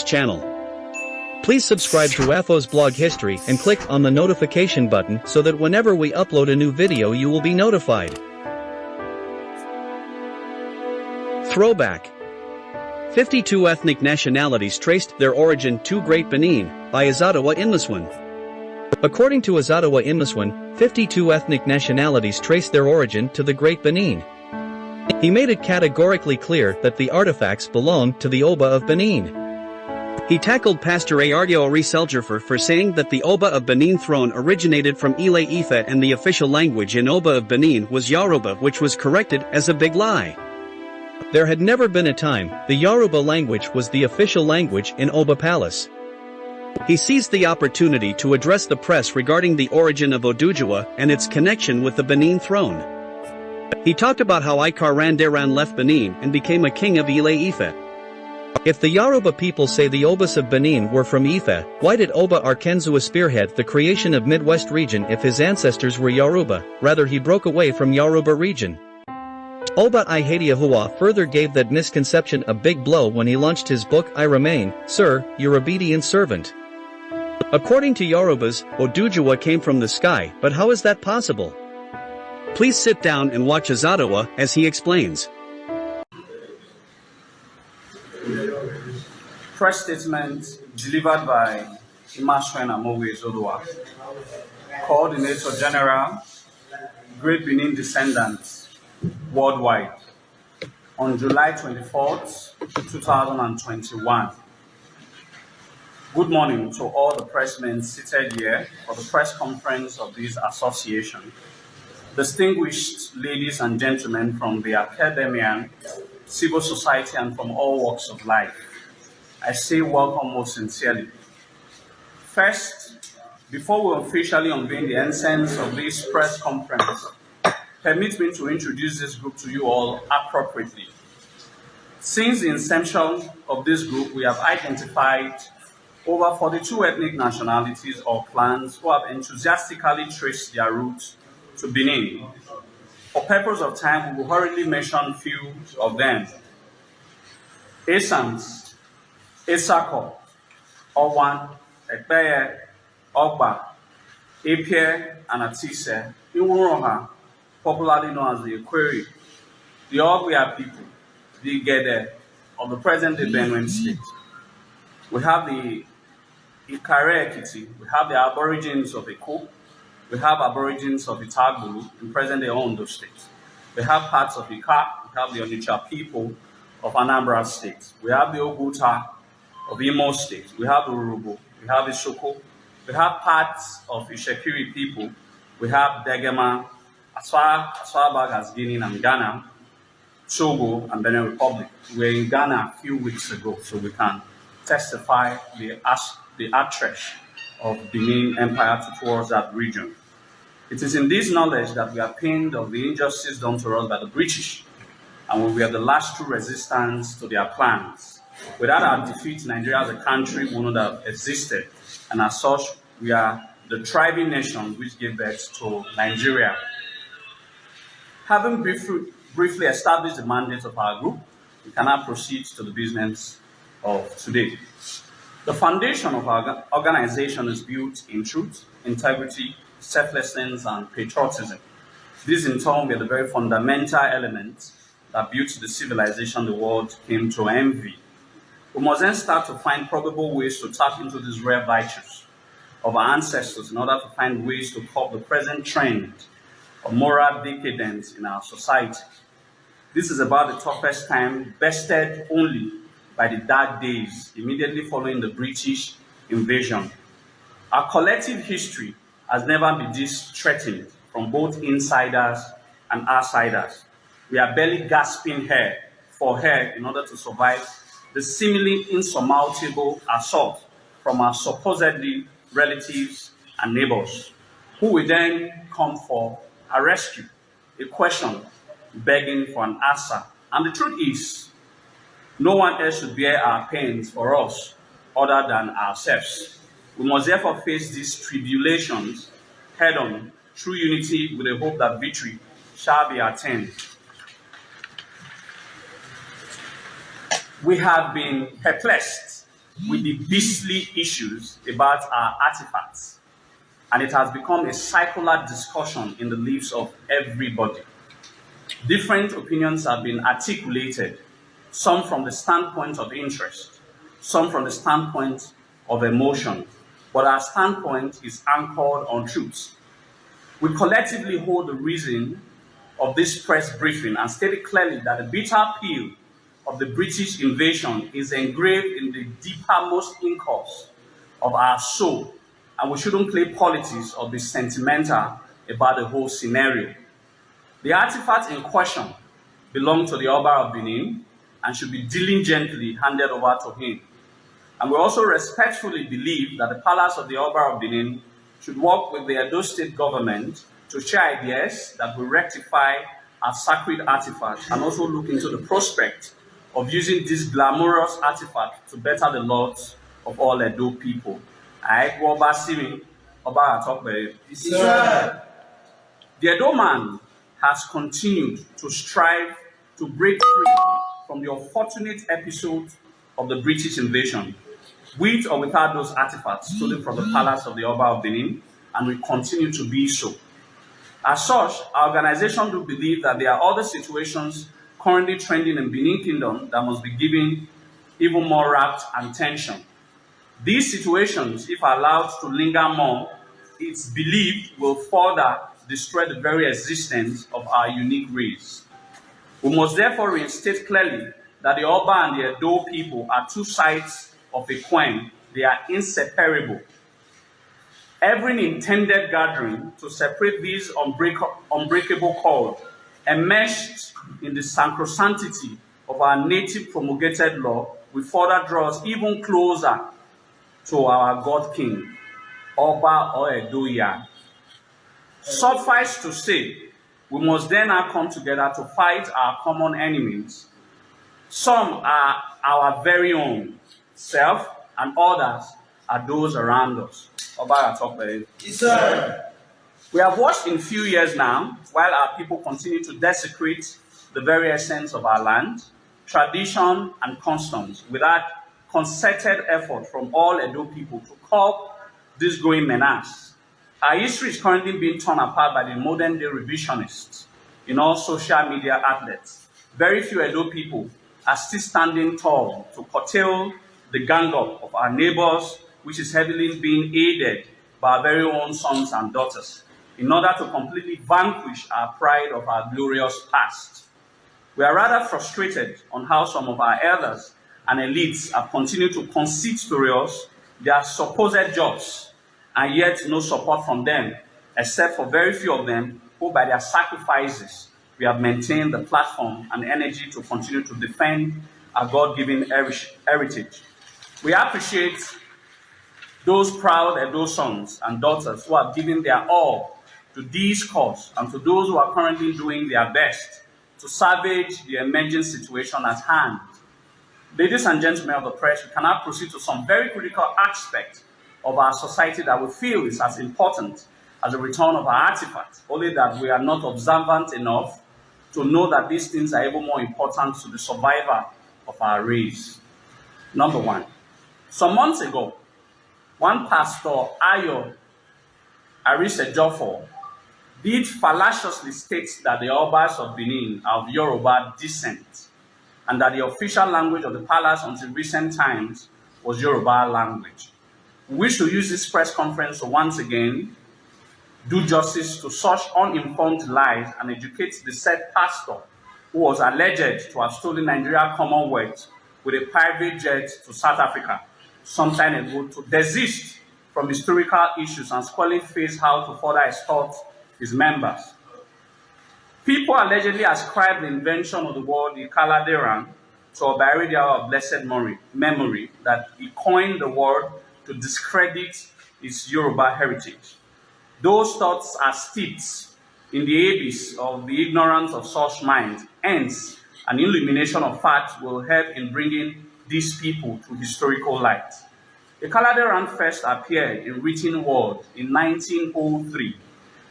channel. Please subscribe to Wafo's blog history and click on the notification button so that whenever we upload a new video you will be notified. Throwback. 52 ethnic nationalities traced their origin to Great Benin by Azadawa Inmaswan. According to Azadawa Inmaswan, 52 ethnic nationalities trace their origin to the Great Benin. He made it categorically clear that the artifacts belong to the Oba of Benin. He tackled Pastor Ayardio Ariseljerfer for saying that the Oba of Benin throne originated from Ile Ife and the official language in Oba of Benin was Yoruba, which was corrected as a big lie. There had never been a time the Yoruba language was the official language in Oba Palace. He seized the opportunity to address the press regarding the origin of Oduduwa and its connection with the Benin throne. He talked about how Ikar Randeran left Benin and became a king of Ile Ife. If the Yoruba people say the Obas of Benin were from Ife, why did Oba Arkenzua spearhead the creation of Midwest region if his ancestors were Yoruba? Rather, he broke away from Yoruba region. Oba Ihediahua further gave that misconception a big blow when he launched his book I Remain, Sir, Your Obedient Servant. According to Yorubas, Oduduwa came from the sky, but how is that possible? Please sit down and watch Azadawa as he explains. Press statement delivered by Imaswen Amowe Zodua, Coordinator General, Great Benin Descendants, Worldwide, on July 24th, 2021. Good morning to all the pressmen seated here for the press conference of this association. Distinguished ladies and gentlemen from the academia, civil society, and from all walks of life, I say welcome most sincerely. First, before we officially unveil the essence of this press conference, permit me to introduce this group to you all appropriately. Since the inception of this group, we have identified over 42 ethnic nationalities or clans who have enthusiastically traced their roots to Benin. For purpose of time, we will hurriedly mention few of them. Asans, Esako, Owan, Ekpeye, Ogba, Epie, and Atise, Iwuroha, popularly known as the Equerry, the Ogwea people, the Gede of the present-day Benin state. We have the Ikare Ekiti, we have the Aborigines of Eko, we have Aborigines of Itagbulu in present-day Ondo state. We have parts of Ika, we have the Onitsha people of Anambra state. We have the Oguta of Imo state. We have the Urubu, we have the Shoko, we have parts of Ishekiri people. We have Degema, as far back as Guinea and Ghana, Togo, and Benin Republic. We were in Ghana a few weeks ago, so we can testify the outstretch of Benin Empire towards that region. It is in this knowledge that we are pained of the injustice done to us by the British, and we are the last true resistance to their plans. Without our defeat, Nigeria as a country would not have existed, and as such, we are the thriving nation which gave birth to Nigeria. Having briefly established the mandate of our group, we can now proceed to the business of today. The foundation of our organization is built in truth, integrity, selflessness, and patriotism. These in turn were the very fundamental elements that built the civilization the world came to envy. We must then start to find probable ways to tap into these rare virtues of our ancestors in order to find ways to curb the present trend of moral decadence in our society. This is about the toughest time, bested only by the dark days immediately following the British invasion. Our collective history has never been this threatened from both insiders and outsiders. We are barely gasping for air in order to survive the seemingly insurmountable assault from our supposedly relatives and neighbors, who will then come for a rescue, a question begging for an answer. And the truth is, no one else should bear our pains for us other than ourselves. We must therefore face these tribulations head-on through unity with the hope that victory shall be attained. We have been perplexed with the beastly issues about our artifacts, and it has become a circular discussion in the lives of everybody. Different opinions have been articulated, some from the standpoint of interest, some from the standpoint of emotion, but our standpoint is anchored on truth. We collectively hold the reason of this press briefing and stated clearly that the bitter pill of the British invasion is engraved in the deepermost incourse of our soul, and we shouldn't play politics or be sentimental about the whole scenario. The artifact in question belonged to the Oba of Benin and should be diligently handed over to him. And we also respectfully believe that the Palace of the Oba of Benin should work with the Edo State government to share ideas that will rectify our sacred artifact and also look into the prospect of using this glamorous artifact to better the lot of all Edo people. Oba Simi, Oba Atokbe. The Edo man has continued to strive to break free from the unfortunate episode of the British invasion, with or without those artifacts stolen from the Palace of the Oba of Benin, and will continue to be so. As such, our organization do believe that there are other situations currently trending in Benin Kingdom that must be given even more rapt attention. These situations, if allowed to linger more, it's believed will further destroy the very existence of our unique race. We must therefore reinstate clearly that the Oba and the Edo people are two sides of a coin. They are inseparable. Every intended gathering to separate these unbreakable cords, enmeshed in the sacrosanctity of our native promulgated law, will further draw us even closer to our God King, Oba or Edoya. Suffice to say, we must then now come together to fight our common enemies. Some are our very own self, and others are those around us. Yes, sir. We have watched in few years now, while our people continue to desecrate the very essence of our land, tradition, and customs, without concerted effort from all Edo people to curb this growing menace. Our history is currently being torn apart by the modern-day revisionists in all social media outlets. Very few Edo people are still standing tall to curtail the gang-up of our neighbors, which is heavily being aided by our very own sons and daughters, in order to completely vanquish our pride of our glorious past. We are rather frustrated on how some of our elders and elites have continued to concede to us their supposed jobs, and yet no support from them, except for very few of them who, by their sacrifices, we have maintained the platform and energy to continue to defend our God-given heritage. We appreciate those proud Edo sons and daughters who have given their all to this cause, and to those who are currently doing their best to salvage the emerging situation at hand. Ladies and gentlemen of the press, we can now proceed to some very critical aspects of our society that we feel is as important as the return of our artifacts, only that we are not observant enough to know that these things are even more important to the survival of our race. Number one, some months ago, one pastor, Ayo Arisejofo, did fallaciously state that the Obas of Benin are of Yoruba descent, and that the official language of the palace until recent times was Yoruba language. We wish to use this press conference to once again do justice to such uninformed lies and educate the said pastor who was alleged to have stolen Nigeria Commonwealth with a private jet to South Africa sometime ago, to desist from historical issues and squarely face how to further extort his members. People allegedly ascribe the invention of the word Ikaladeran to Obairidia of blessed memory, that he coined the word to discredit his Yoruba heritage. Those thoughts are steeped in the abyss of the ignorance of such minds. Hence, an illumination of facts will help in bringing these people to historical light. The Kaladeran first appeared in written word in 1903,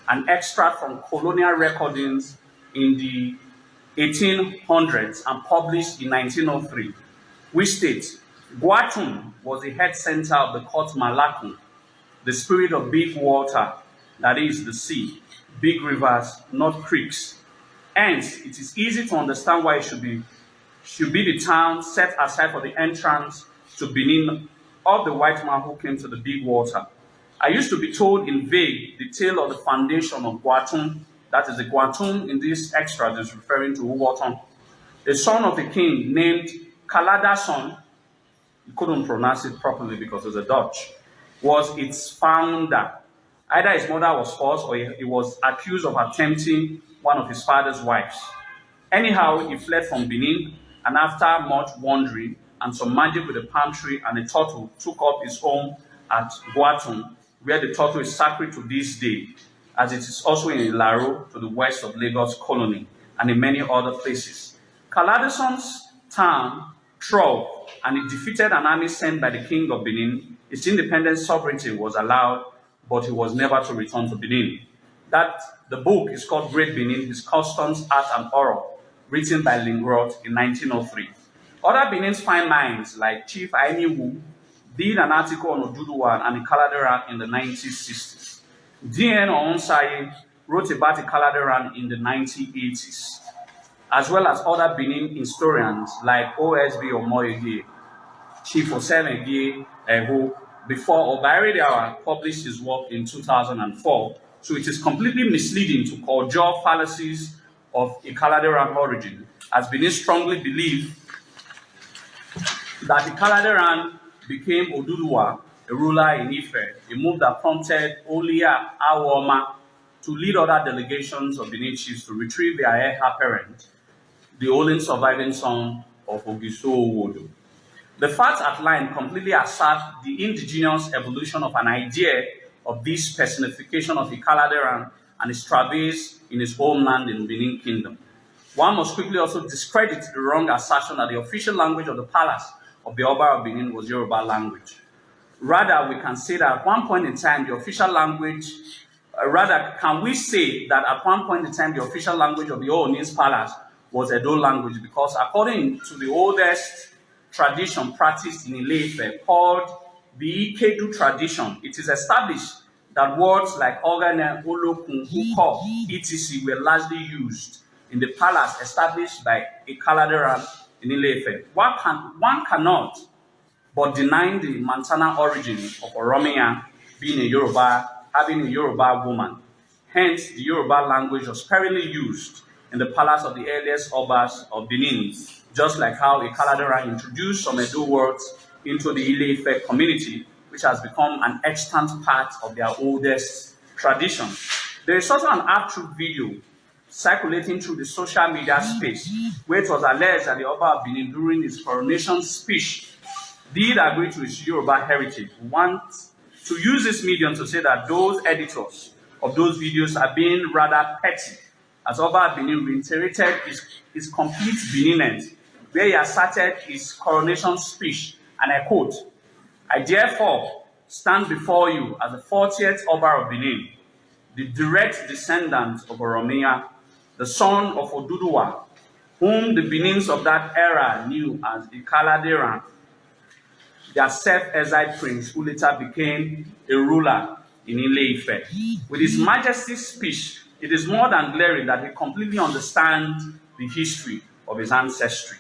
an extract from colonial recordings in the 1800s and published in 1903, which states, Guatun was the head center of the court Malakun, the spirit of big water, that is, the sea, big rivers, not creeks. Hence, it is easy to understand why it should be the town set aside for the entrance to Benin of the white man who came to the big water. I used to be told in vague the tale of the foundation of Guatun, that is the Guatun in this extract is referring to Uwaton, the son of a king named Kaladason. He couldn't pronounce it properly because it's a Dutch, was its founder. Either his mother was false or he was accused of attempting one of his father's wives. Anyhow, he fled from Benin, and after much wandering and some magic with a palm tree and a turtle, took up his home at Guatun, where the turtle is sacred to this day, as it is also in Ilaro to the west of Lagos colony and in many other places. Kaladeson's town throve, and it defeated an army sent by the king of Benin. His independent sovereignty was allowed, but he was never to return to Benin. The book is called Great Benin, His Customs, Art and Horror, written by Lingrot in 1903. Other Benin's fine minds, like Chief Aimi Wu, did an article on Oduduwa and Ikaladeran in the 1960s. D.N. Onsaye wrote about Ikaladeran in the 1980s, as well as other Benin historians like O.S.B. Omoyege, Chief Osemege Eho, before Obairidawa published his work in 2004. So it is completely misleading to call jaw fallacies of Ikaladeran origin, as Benin strongly believe that Ikaladeran became Oduduwa, a ruler in Ife, a move that prompted Olia Awoma to lead other delegations of Benin chiefs to retrieve their heir apparent, the only surviving son of Ogiso Owodo. The facts outlined completely assert the indigenous evolution of an idea of this personification of Ikaladeran and its travails in his homeland in Benin Kingdom. One must quickly also discredit the wrong assertion that the official language of the palace of the Oba of Benin was Yoruba language. Rather, we can say that at one point in time, the official language, can we say that at one point in time, the official language of the Ooni's palace was Edo language? Because according to the oldest tradition practiced in Ile-Ife, called the Ikedu tradition, it is established that words like Ogane, Olokun, Uko, etc. were largely used in the palace established by Ikaladeran in Ile-Ife. One cannot but deny the Montana origin of Oromia being a Yoruba, having a Yoruba woman. Hence, the Yoruba language was sparingly used in the palace of the earliest Obas of Benin, just like how Ikaladeran introduced some Edo words into the Ile-Ife community, which has become an extant part of their oldest tradition. There is also an half-truth video circulating through the social media space, where it was alleged that the Oba of Benin, during his coronation speech, did agree to his Yoruba heritage. We want to use this medium to say that those editors of those videos are being rather petty, as Oba of Benin reiterated his complete Benineness, where he asserted his coronation speech, and I quote, "I therefore stand before you as the 40th Oba of Benin, the direct descendant of Oromia, the son of Oduduwa, whom the Benins of that era knew as Ikaladeran, their self-exiled prince who later became a ruler in Ile-Ife. With his majesty's speech, it is more than glaring that he completely understands the history of his ancestry.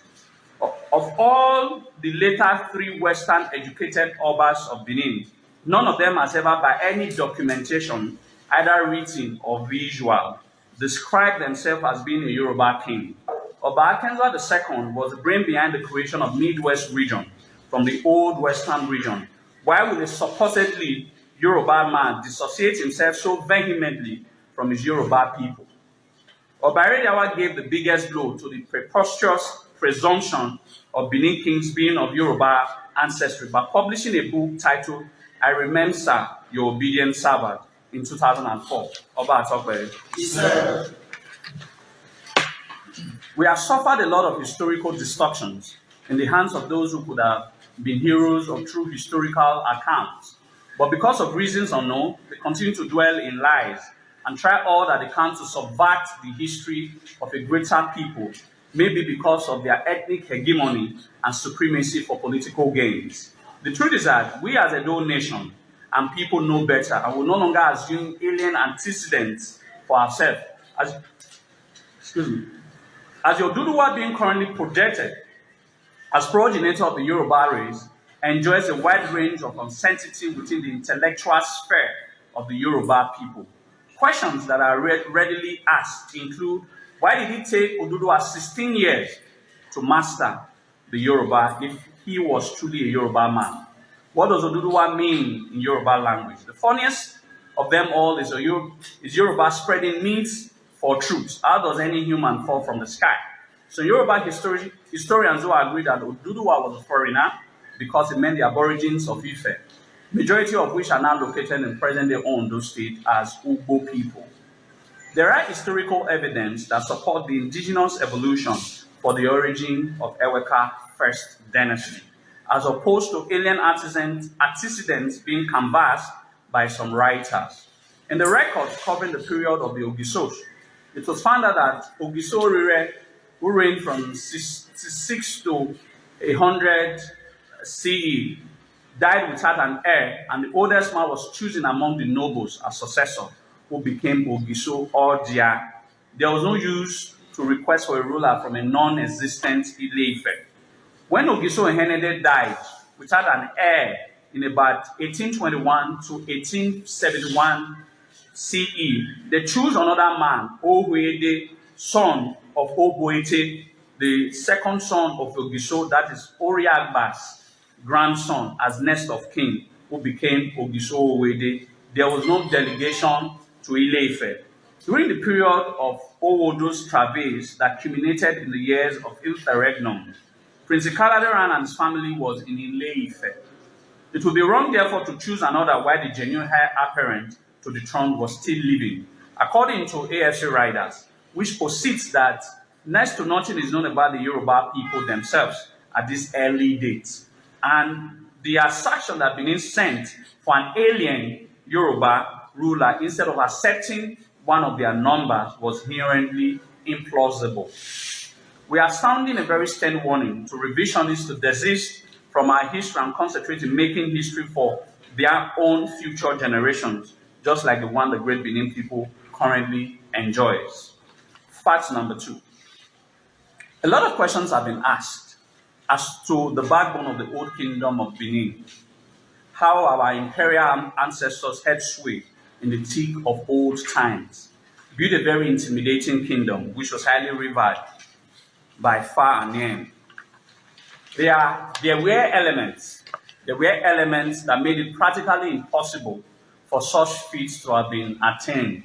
Of all the later three Western educated Obas of Benin, none of them has ever, by any documentation, either written or visual, described themselves as being a Yoruba king. Oba Akenza II was the brain behind the creation of Midwest region from the old Western region. Why would a supposedly Yoruba man dissociate himself so vehemently from his Yoruba people? Obairidawa gave the biggest blow to the preposterous presumption of Benin kings being of Yoruba ancestry by publishing a book titled I Remember Your Obedient Servant in 2004. Oba Atokwe. Yes, We have suffered a lot of historical distortions in the hands of those who could have been heroes of true historical accounts. But because of reasons unknown, they continue to dwell in lies and try all that they can to subvert the history of a greater people, maybe because of their ethnic hegemony and supremacy for political gains. The truth is that we as a Edo nation and people know better and will no longer assume alien antecedents for ourselves. As your Oduduwa being currently projected as progenitor of the Yoruba race, enjoys a wide range of uncertainty within the intellectual sphere of the Yoruba people. Questions that are readily asked include, why did it take Oduduwa 16 years to master the Yoruba if he was truly a Yoruba man? What does Oduduwa mean in Yoruba language? The funniest of them all is Yoruba spreading means for truth. How does any human fall from the sky? So Yoruba historians will agree that Oduduwa was a foreigner because it meant the aborigines of Ife, majority of which are now located in present-day Ondo State as Ugbo people. There are historical evidence that support the indigenous evolution for the origin of Eweka First Dynasty, as opposed to alien antecedents being canvassed by some writers. In the records covering the period of the Ogisos, it was found out that Ogiso Rire, who reigned from 66 to 100 CE, died without an heir, and the oldest man was chosen among the nobles as successor, who became Ogiso or Dia. There was no use to request for a ruler from a non-existent Ile-Ife. When Ogiso Henede died without an heir in about 1821 to 1871 CE, they chose another man, Ohuede, son of Oboete, the second son of Ogiso, that is Oriagba's grandson, as next of kin, who became Ogiso Owede. There was no delegation to Ile-Ife. During the period of Owodo's travails that culminated in the years of Ilferegnum, Prince Ikaladeran and his family was in Ile-Ife. It would be wrong, therefore, to choose another while the genuine heir apparent to the throne was still living. According to AFC writers, which posits that next to nothing is known about the Yoruba people themselves at this early date, and the assertion that Benin sent for an alien Yoruba ruler instead of accepting one of their numbers was inherently implausible. We are sounding a very stern warning to revisionists to desist from our history and concentrate in making history for their own future generations, just like the one the great Benin people currently enjoys. Fact number 2. A lot of questions have been asked as to the backbone of the old kingdom of Benin, how our imperial ancestors held sway in the thick of old times, built a very intimidating kingdom which was highly revered by far and near. There were elements that made it practically impossible for such feats to have been attained.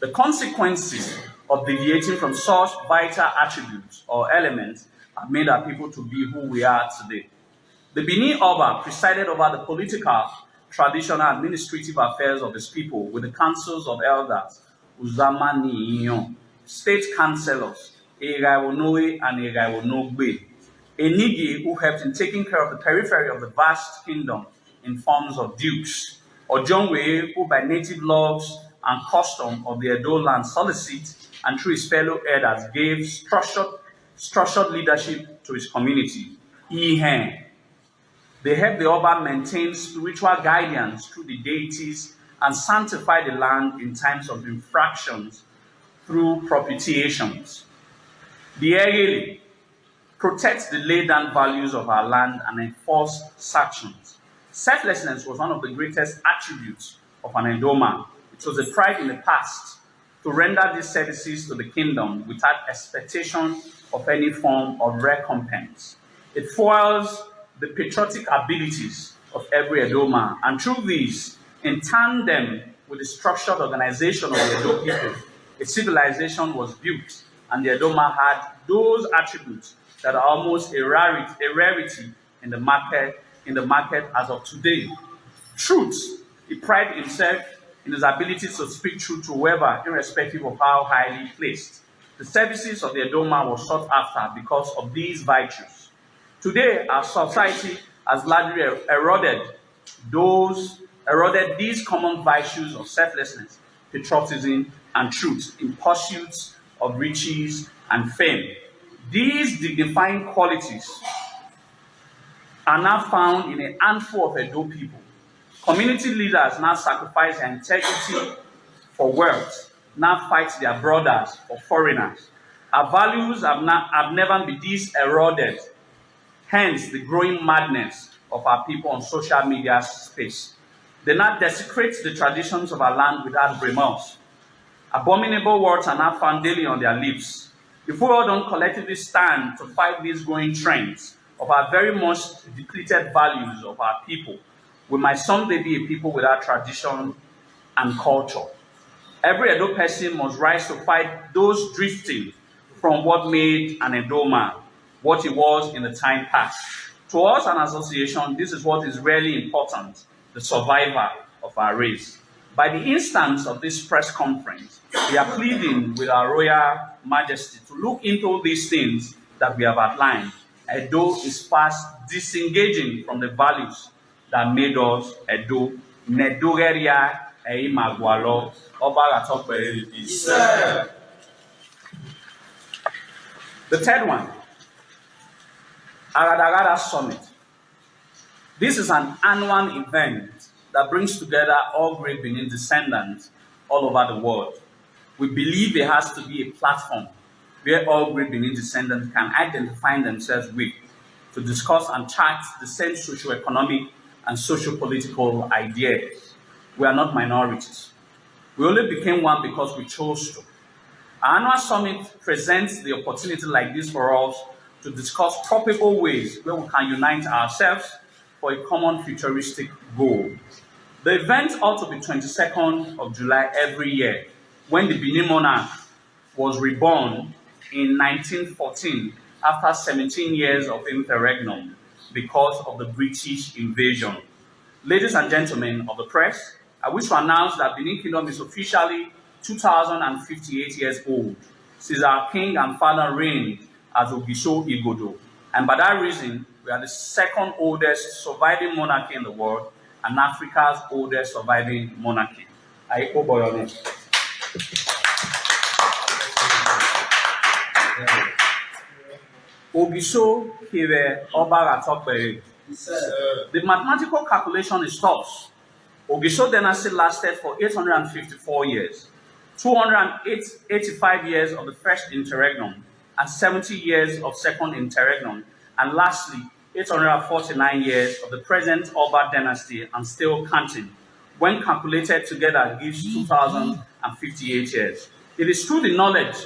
The consequences of deviating from such vital attributes or elements have made our people to be who we are today. The Benin Oba presided over the political, traditional, administrative affairs of his people with the councils of elders, Uzamani Inyo, state councillors, Egaiwonoe and Egaiwonogbe, Enigi, who helped in taking care of the periphery of the vast kingdom in forms of dukes, Ojonwe, who by native laws and custom of the Edo land solicit and through his fellow elders gave structured leadership to his community, Ihan. They helped the Oba maintain spiritual guidance through the deities and sanctify the land in times of infractions through propitiations. The Egele protects the laid-down values of our land and enforce sanctions. Selflessness was one of the greatest attributes of an Edoma. It was a pride in the past to render these services to the kingdom without expectation of any form of recompense. It foils the patriotic abilities of every Edoma, and through these, in tandem with the structured organization of the Edo people, a civilization was built, and the Edoma had those attributes that are almost a rarity in the market as of today. Truth. He prided himself in his ability to speak truth to whoever, irrespective of how highly placed. The services of the Edoma were sought after because of these virtues. Today, our society has largely eroded these common virtues of selflessness, patriotism, and truth in pursuit of riches and fame. These dignifying qualities are now found in a handful of Edo people. Community leaders now sacrifice their integrity for wealth, now fight their brothers or foreigners. Our values have never been this eroded, hence the growing madness of our people on social media space. They now desecrate the traditions of our land without remorse. Abominable words are now found daily on their lips. If we all don't collectively stand to fight these growing trends of our very much depleted values of our people, we might someday be a people without tradition and culture. Every Edo person must rise to fight those drifting from what made an Edo man what he was in the time past. To us, an association, this is what is really important, the survival of our race. By the instance of this press conference, we are pleading with our Royal Majesty to look into these things that we have outlined. Edo is fast disengaging from the values that made us Edo. Nedogeria Eimagwalo Obaratokwe. The third one, Agadagada Summit. This is an annual event that brings together all great Benin descendants all over the world. We believe there has to be a platform where all great Benin descendants can identify themselves with to discuss and chart the same socio-economic and socio-political ideas. We are not minorities. We only became one because we chose to. Our annual summit presents the opportunity like this for us to discuss probable ways where we can unite ourselves for a common futuristic goal. The event ought to be 22nd of July every year, when the Benin monarch was reborn in 1914 after 17 years of interregnum because of the British invasion. Ladies and gentlemen of the press, I wish to announce that Benin Kingdom is officially 2,058 years old since our king and father reigned as Ogisho Igodo. And by that reason, we are the second oldest surviving monarchy in the world and Africa's oldest surviving monarchy. I hope your name. Ogisho Kire Obaratokwe. The mathematical calculation is thus. Ogisho dynasty lasted for 854 years, 285 years of the first interregnum, and 70 years of second interregnum, and lastly, 849 years of the present Oba dynasty and still counting. When calculated together, gives 2,058 years. It is through the knowledge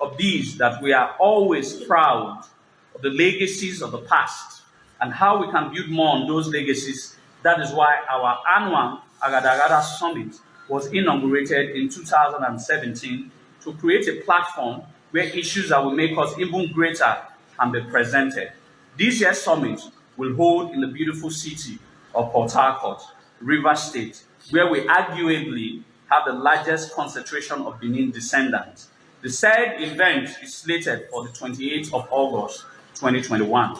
of these that we are always proud of the legacies of the past and how we can build more on those legacies. That is why our annual Agadagada Summit was inaugurated in 2017 to create a platform where issues that will make us even greater can be presented. This year's summit will hold in the beautiful city of Port Harcourt, Rivers State, where we arguably have the largest concentration of Benin descendants. The said event is slated for the 28th of August, 2021.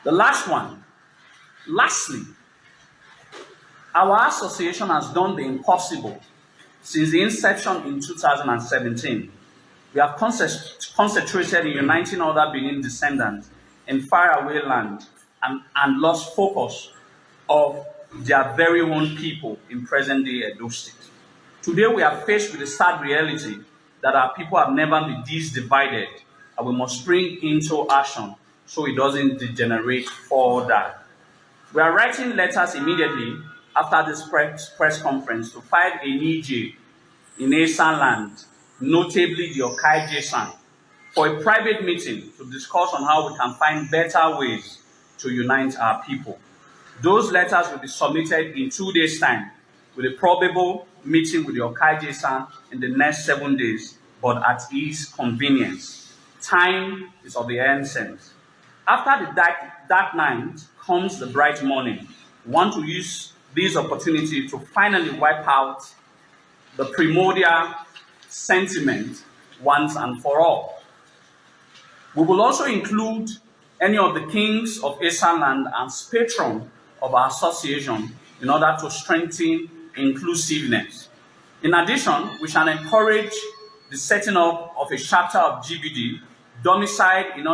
The last one. Lastly, our association has done the impossible since the inception in 2017. We have concentrated in uniting other Benin descendants in faraway land and lost focus of their very own people in present-day Edo State. Today, we are faced with the sad reality that our people have never been this divided, and we must spring into action so it doesn't degenerate further. We are writing letters immediately after this press conference to file a Nije in Esan land, notably the Okai Jesan, for a private meeting to discuss on how we can find better ways to unite our people. Those letters will be submitted in 2 days' time, with a probable meeting with the Okai Jesan in the next 7 days, but at his convenience. Time is of the essence. After the dark night comes the bright morning. We want to use this opportunity to finally wipe out the primordial sentiment once and for all. We will also include any of the kings of Esan land as patron of our association in order to strengthen inclusiveness. In addition, we shall encourage the setting up of a chapter of GBD domiciled in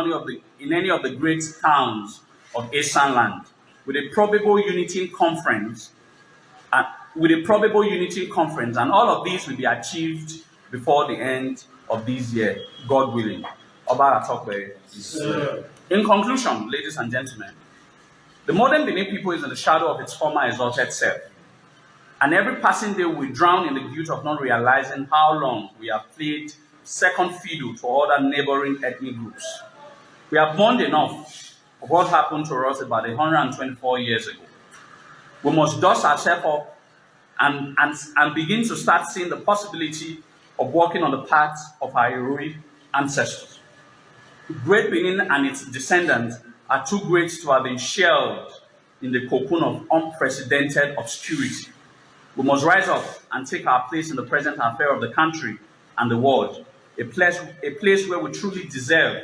any of the great towns of Eastern land, with a probable unity conference, and all of these will be achieved before the end of this year, God willing. In conclusion, ladies and gentlemen, the modern Benin people is in the shadow of its former exalted self. And every passing day we drown in the guilt of not realizing how long we have played second fiddle to other neighboring ethnic groups. We have mourned enough of what happened to us about 124 years ago. We must dust ourselves up and begin to start seeing the possibility of walking on the path of our heroic ancestors. Great Benin and its descendants are too great to have been shelved in the cocoon of unprecedented obscurity. We must rise up and take our place in the present affair of the country and the world, a place where we truly deserve,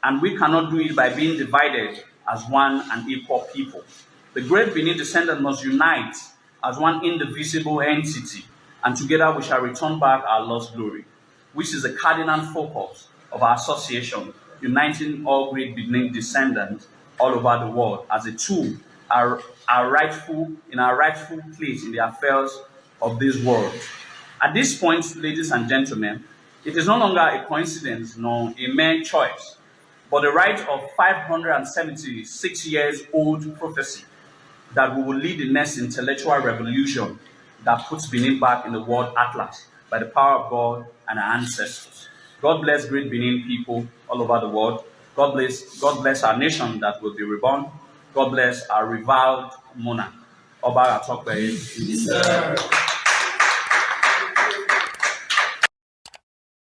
and we cannot do it by being divided as one and equal people. The great Benin descendants must unite as one indivisible entity, and together we shall return back our lost glory, which is the cardinal focus of our association, uniting all great Benin descendants all over the world as a tool in our rightful place in the affairs of this world. At this point, ladies and gentlemen, it is no longer a coincidence nor a mere choice, but the right of 576 years old prophecy that we will lead the next intellectual revolution that puts Benin back in the world atlas by the power of God and our ancestors. God bless great Benin people all over the world. God bless our nation that will be reborn. God bless our reviled monarch. Oba Atokwe.